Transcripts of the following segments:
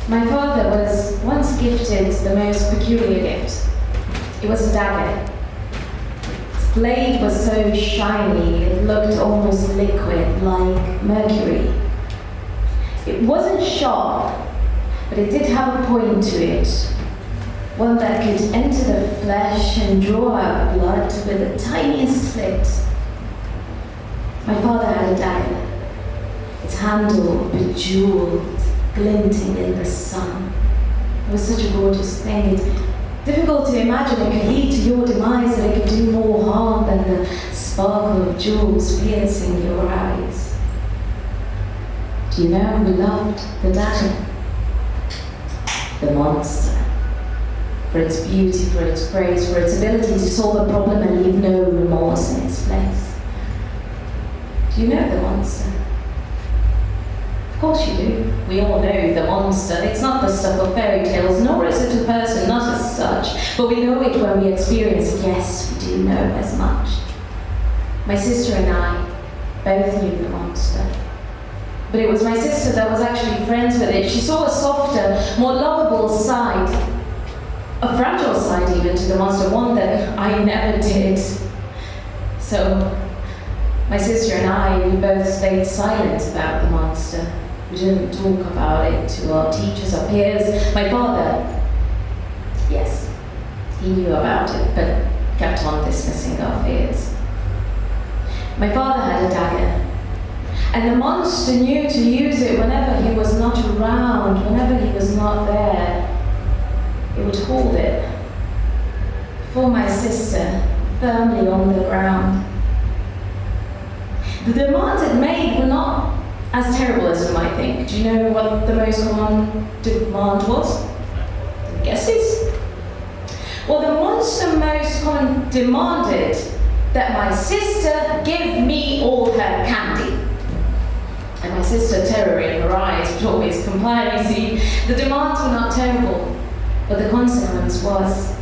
My father was once gifted the most peculiar gift. It was a dagger. Its blade was so shiny, it looked almost liquid, like mercury. It wasn't sharp, but it did have a point to it, one that could enter the flesh and draw out blood with the tiniest slit. My father had a dagger, its handle bejeweled, glinting in the sun. It was such a gorgeous thing. It's difficult to imagine it could lead to your demise, that it could do more harm than the sparkle of jewels piercing your eyes. Do you know who loved the dagger? The monster. For its beauty, for its grace, for its ability to solve a problem and leave no remorse in its place. Do you know the monster? Of course you do. We all know the monster. It's not the stuff of fairy tales, nor is it a person, not as such. But we know it when we experience it. Yes, we do know as much. My sister and I both knew the monster. But it was my sister that was actually friends with it. She saw a softer, more lovable side, a fragile side even, to the monster, one that I never did. So, my sister and I, we both stayed silent about the monster. We didn't talk about it to our teachers, our peers. My father, yes, he knew about it, but kept on dismissing our fears. My father had a dagger, and the monster knew to use it whenever he was not around, whenever he was not there. It would hold it for my sister, firmly on the ground. The demands it made were not as terrible as you might think. Do you know what the most common demand was? Guesses? Well, the monster most common demanded that my sister give me all her candy. And my sister, terror in her eyes, would always comply. You see, the demands were not terrible, but the consequence was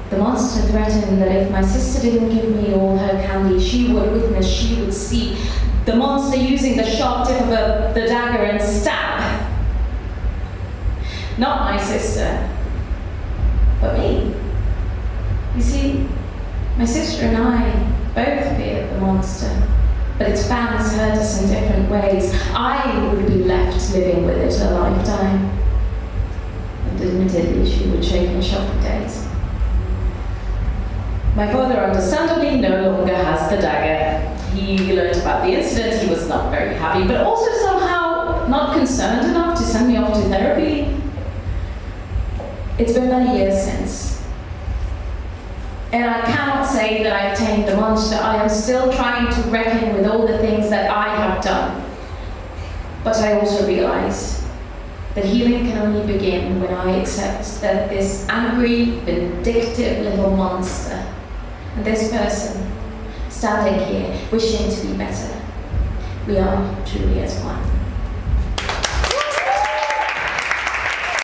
the monster threatened that if my sister didn't give me all her candy, she would witness, she would see the monster using the sharp tip of the dagger and stab. Not my sister, but me. You see, my sister and I both feared the monster, but its fangs hurt us in different ways. I would be left living with it a lifetime, and admittedly she would shake and shock for days. My father understandably no longer has the dagger. He learned about the incident, he was not very happy, but also somehow not concerned enough to send me off to therapy. It's been many years since. And I cannot say that I've tamed the monster. I am still trying to reckon with all the things that I have done. But I also realize that healing can only begin when I accept that this angry, vindictive little monster and this person standing here wishing to be better, we are truly as one.